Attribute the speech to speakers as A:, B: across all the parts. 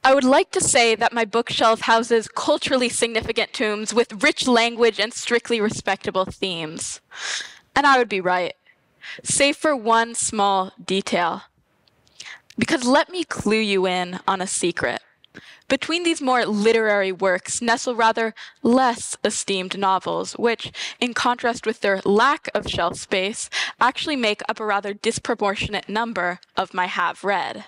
A: I would like to say that my bookshelf houses culturally significant tomes with rich language and strictly respectable themes. And I would be right, save for one small detail. Because let me clue you in on a secret. Between these more literary works nestle rather less esteemed novels, which, in contrast with their lack of shelf space, actually make up a rather disproportionate number of my have read.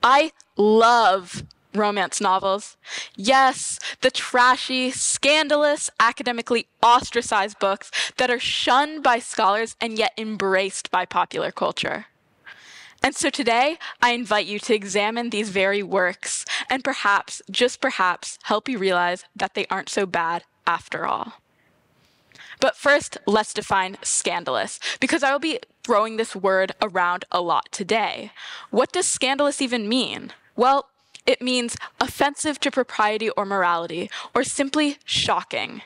A: I love romance novels. Yes, the trashy, scandalous, academically ostracized books that are shunned by scholars and yet embraced by popular culture. And so today, I invite you to examine these very works and perhaps, just perhaps, help you realize that they aren't so bad after all. But first, let's define scandalous, because I will be throwing this word around a lot today. What does scandalous even mean? Well, it means offensive to propriety or morality, or simply shocking.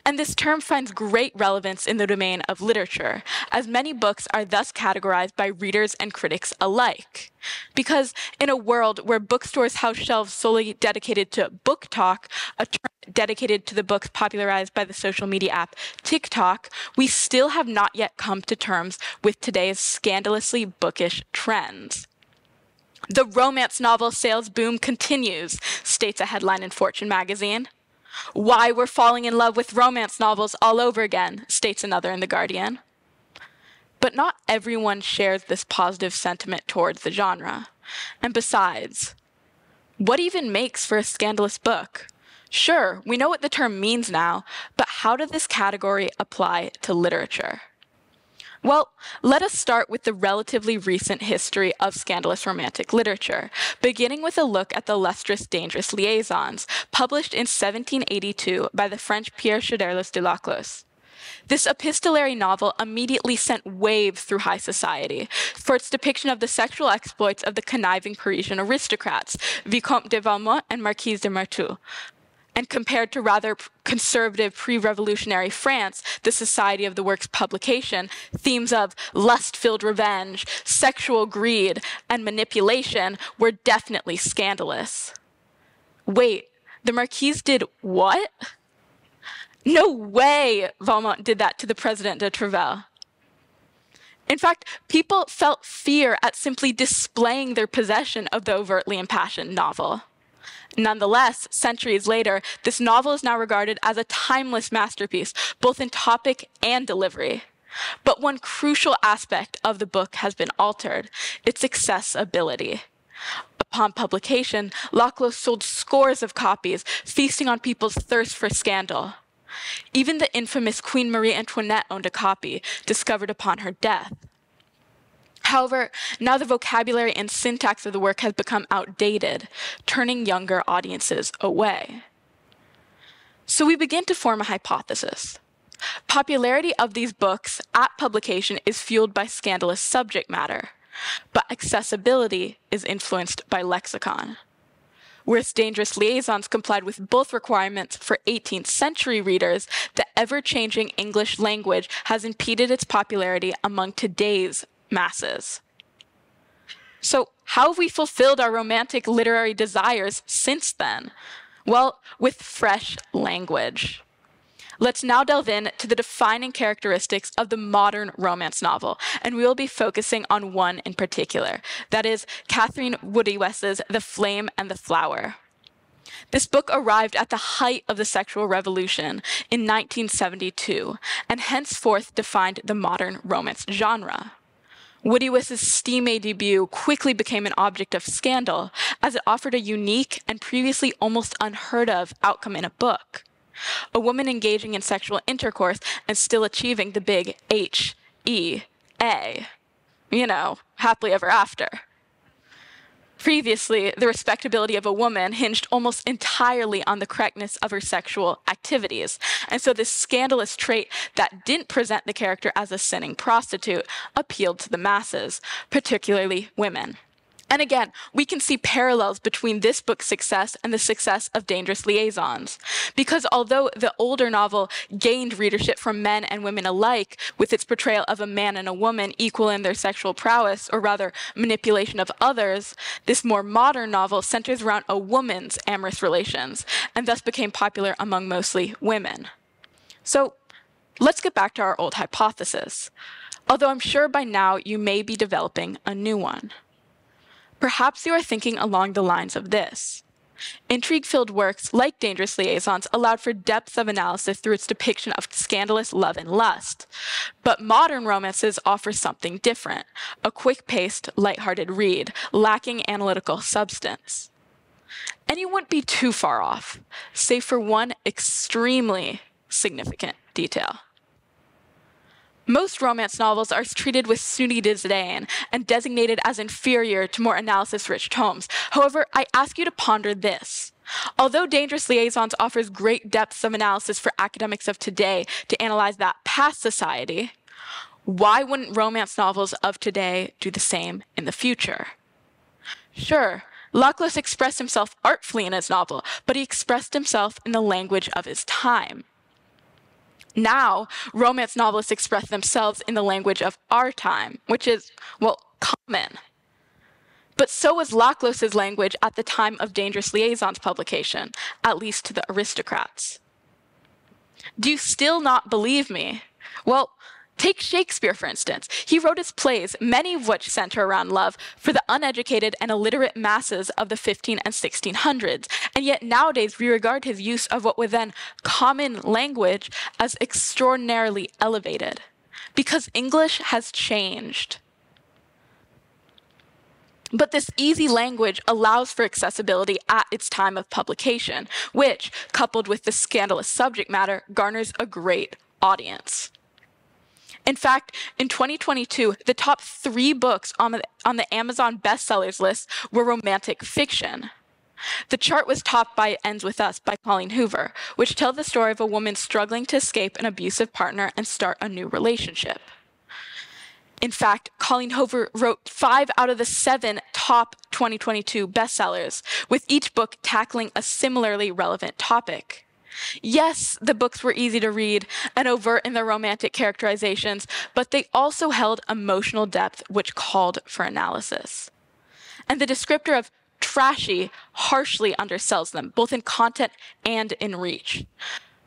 A: And this term finds great relevance in the domain of literature, as many books are thus categorized by readers and critics alike. Because in a world where bookstores house shelves solely dedicated to book talk, a term dedicated to the books popularized by the social media app TikTok, we still have not yet come to terms with today's scandalously bookish trends. The romance novel sales boom continues, states a headline in Fortune magazine. Why we're falling in love with romance novels all over again, states another in The Guardian. But not everyone shares this positive sentiment towards the genre. And besides, what even makes for a scandalous book? Sure, we know what the term means now, but how does this category apply to literature? Well, let us start with the relatively recent history of scandalous romantic literature, beginning with a look at the lustrous dangerous liaisons, published in 1782 by the French Pierre Chauderlos de Laclos. This epistolary novel immediately sent waves through high society for its depiction of the sexual exploits of the conniving Parisian aristocrats, Vicomte de Valmont and Marquise de Martoux. And compared to rather conservative pre-revolutionary France, the society of the work's publication, themes of lust-filled revenge, sexual greed, and manipulation were definitely scandalous. Wait, the Marquise did what? No way Valmont did that to the President de Treville. In fact, people felt fear at simply displaying their possession of the overtly impassioned novel. Nonetheless, centuries later, this novel is now regarded as a timeless masterpiece, both in topic and delivery. But one crucial aspect of the book has been altered: its accessibility. Upon publication, Laclos sold scores of copies, feasting on people's thirst for scandal. Even the infamous Queen Marie Antoinette owned a copy, discovered upon her death. However, now the vocabulary and syntax of the work has become outdated, turning younger audiences away. So we begin to form a hypothesis. Popularity of these books at publication is fueled by scandalous subject matter, but accessibility is influenced by lexicon. Whereas Dangerous Liaisons complied with both requirements for 18th century readers, the ever-changing English language has impeded its popularity among today's masses. So how have we fulfilled our romantic literary desires since then? Well, with fresh language. Let's now delve into the defining characteristics of the modern romance novel, and we will be focusing on one in particular, that is Catherine Woody-West's The Flame and the Flower. This book arrived at the height of the sexual revolution in 1972, and henceforth defined the modern romance genre. Woody-West's steamy debut quickly became an object of scandal, as it offered a unique and previously almost unheard of outcome in a book. A woman engaging in sexual intercourse and still achieving the big H-E-A. You know, happily ever after. Previously, the respectability of a woman hinged almost entirely on the correctness of her sexual activities, and so this scandalous trait that didn't present the character as a sinning prostitute appealed to the masses, particularly women. And again, we can see parallels between this book's success and the success of Dangerous Liaisons. Because although the older novel gained readership from men and women alike with its portrayal of a man and a woman equal in their sexual prowess, or rather manipulation of others, this more modern novel centers around a woman's amorous relations, and thus became popular among mostly women. So let's get back to our old hypothesis, although I'm sure by now you may be developing a new one. Perhaps you are thinking along the lines of this. Intrigue-filled works like Dangerous Liaisons allowed for depth of analysis through its depiction of scandalous love and lust. But modern romances offer something different, a quick-paced, lighthearted read, lacking analytical substance. And you wouldn't be too far off, save for one extremely significant detail. Most romance novels are treated with snooty disdain and designated as inferior to more analysis-rich tomes. However, I ask you to ponder this. Although Dangerous Liaisons offers great depths of analysis for academics of today to analyze that past society, why wouldn't romance novels of today do the same in the future? Sure, Lachlos expressed himself artfully in his novel, but he expressed himself in the language of his time. Now, romance novelists express themselves in the language of our time, which is, well, common. But so was Lachlos's language at the time of Dangerous Liaisons publication, at least to the aristocrats. Do you still not believe me? Well, take Shakespeare, for instance. He wrote his plays, many of which center around love, for the uneducated and illiterate masses of the 15 and 1600s. And yet nowadays we regard his use of what was then common language as extraordinarily elevated. Because English has changed. But this easy language allows for accessibility at its time of publication, which, coupled with the scandalous subject matter, garners a great audience. In fact, in 2022, the top 3 books on the Amazon bestsellers list were romantic fiction. The chart was topped by Ends With Us by Colleen Hoover, which tells the story of a woman struggling to escape an abusive partner and start a new relationship. In fact, Colleen Hoover wrote 5 out of the 7 top 2022 bestsellers, with each book tackling a similarly relevant topic. Yes, the books were easy to read and overt in their romantic characterizations, but they also held emotional depth which called for analysis. And the descriptor of trashy harshly undersells them, both in content and in reach.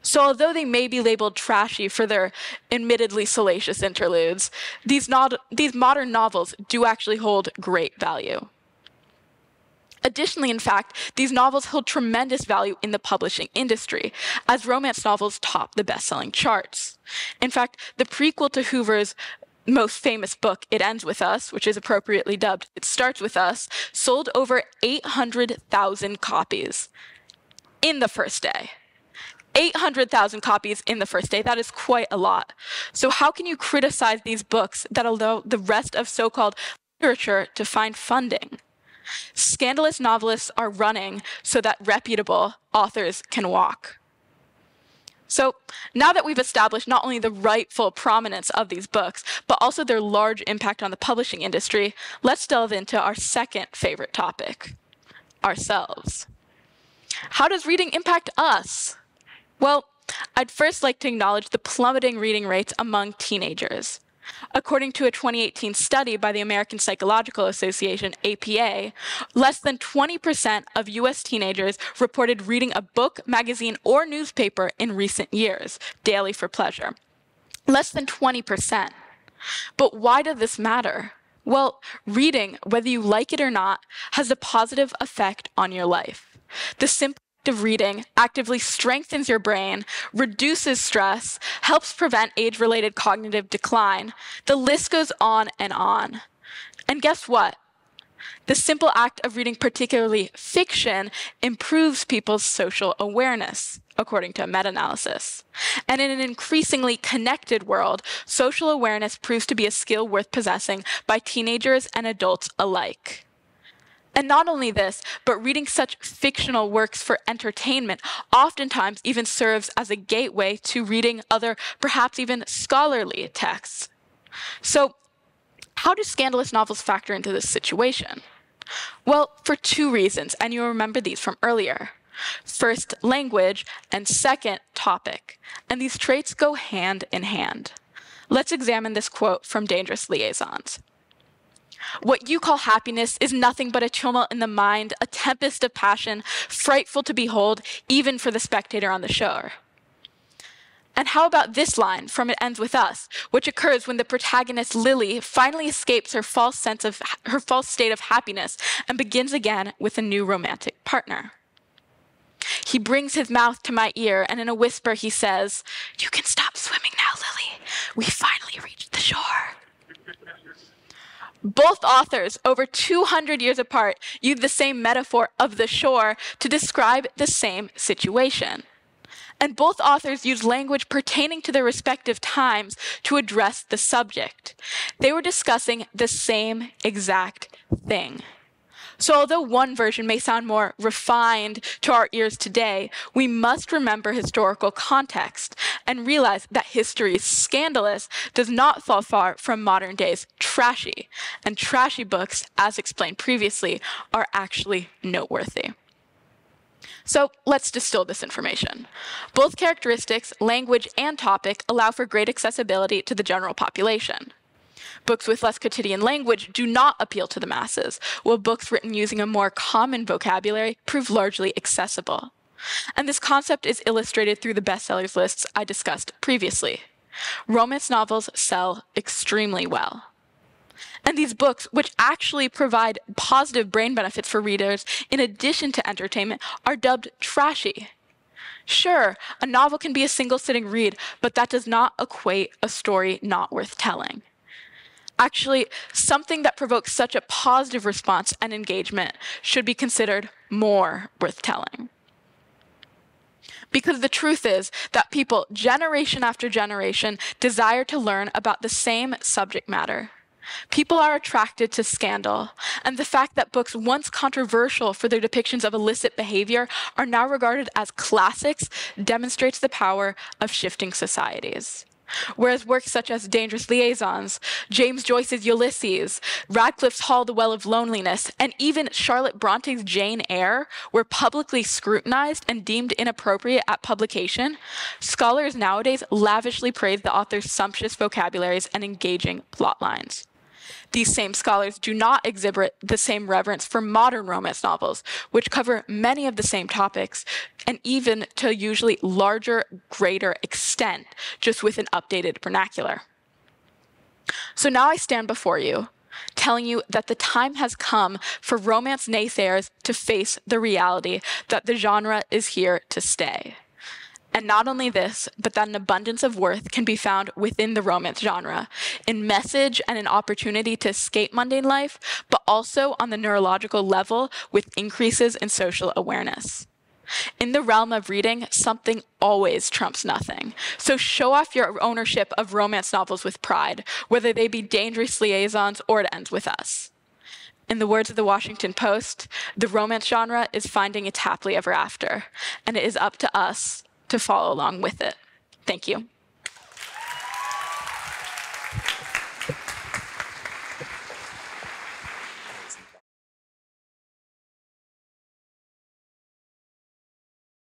A: So although they may be labeled trashy for their admittedly salacious interludes, these modern novels do actually hold great value. Additionally, in fact, these novels hold tremendous value in the publishing industry, as romance novels top the best-selling charts. In fact, the prequel to Hoover's most famous book, It Ends With Us, which is appropriately dubbed It Starts With Us, sold over 800,000 copies in the first day. 800,000 copies in the first day. That is quite a lot. So how can you criticize these books that allow the rest of so-called literature to find funding? Scandalous novelists are running so that reputable authors can walk. So now that we've established not only the rightful prominence of these books, but also their large impact on the publishing industry, let's delve into our second favorite topic, ourselves. How does reading impact us? Well, I'd first like to acknowledge the plummeting reading rates among teenagers. According to a 2018 study by the American Psychological Association, APA, less than 20% of US teenagers reported reading a book, magazine, or newspaper in recent years, daily for pleasure. Less than 20%. But why does this matter? Well, reading, whether you like it or not, has a positive effect on your life. The simple of reading actively strengthens your brain, reduces stress, helps prevent age-related cognitive decline. The list goes on and on. And guess what? The simple act of reading particularly fiction improves people's social awareness, according to a meta-analysis. And in an increasingly connected world, social awareness proves to be a skill worth possessing by teenagers and adults alike. And not only this, but reading such fictional works for entertainment oftentimes even serves as a gateway to reading other, perhaps even scholarly texts. So, how do scandalous novels factor into this situation? Well, for two reasons, and you'll remember these from earlier. First, language, and second, topic. And these traits go hand in hand. Let's examine this quote from Dangerous Liaisons. What you call happiness is nothing but a tumult in the mind, a tempest of passion, frightful to behold, even for the spectator on the shore. And how about this line from It Ends With Us, which occurs when the protagonist Lily finally escapes her false state of happiness and begins again with a new romantic partner. He brings his mouth to my ear, and in a whisper he says, "You can stop swimming now, Lily. We finally reached the shore." Both authors, over 200 years apart, use the same metaphor of the shore to describe the same situation. And both authors use language pertaining to their respective times to address the subject. They were discussing the same exact thing. So although one version may sound more refined to our ears today, we must remember historical context and realize that history's scandalous does not fall far from modern day's trashy. And trashy books, as explained previously, are actually noteworthy. So let's distill this information. Both characteristics, language, and topic allow for great accessibility to the general population. Books with less quotidian language do not appeal to the masses, while books written using a more common vocabulary prove largely accessible. And this concept is illustrated through the bestsellers lists I discussed previously. Romance novels sell extremely well. And these books, which actually provide positive brain benefits for readers in addition to entertainment, are dubbed trashy. Sure, a novel can be a single-sitting read, but that does not equate a story not worth telling. Actually, something that provokes such a positive response and engagement should be considered more worth telling. Because the truth is that people, generation after generation, desire to learn about the same subject matter. People are attracted to scandal, and the fact that books once controversial for their depictions of illicit behavior are now regarded as classics demonstrates the power of shifting societies. Whereas works such as Dangerous Liaisons, James Joyce's Ulysses, Radcliffe's Hall, The Well of Loneliness, and even Charlotte Bronte's Jane Eyre were publicly scrutinized and deemed inappropriate at publication, scholars nowadays lavishly praise the author's sumptuous vocabularies and engaging plot lines. These same scholars do not exhibit the same reverence for modern romance novels, which cover many of the same topics, and even to a usually larger, greater extent, just with an updated vernacular. So now I stand before you, telling you that the time has come for romance naysayers to face the reality that the genre is here to stay. And not only this, but that an abundance of worth can be found within the romance genre, in message and an opportunity to escape mundane life, but also on the neurological level with increases in social awareness. In the realm of reading, something always trumps nothing. So show off your ownership of romance novels with pride, whether they be Dangerous Liaisons or It Ends With Us. In the words of the Washington Post, the romance genre is finding its happily ever after, and it is up to us to follow along with it. Thank you.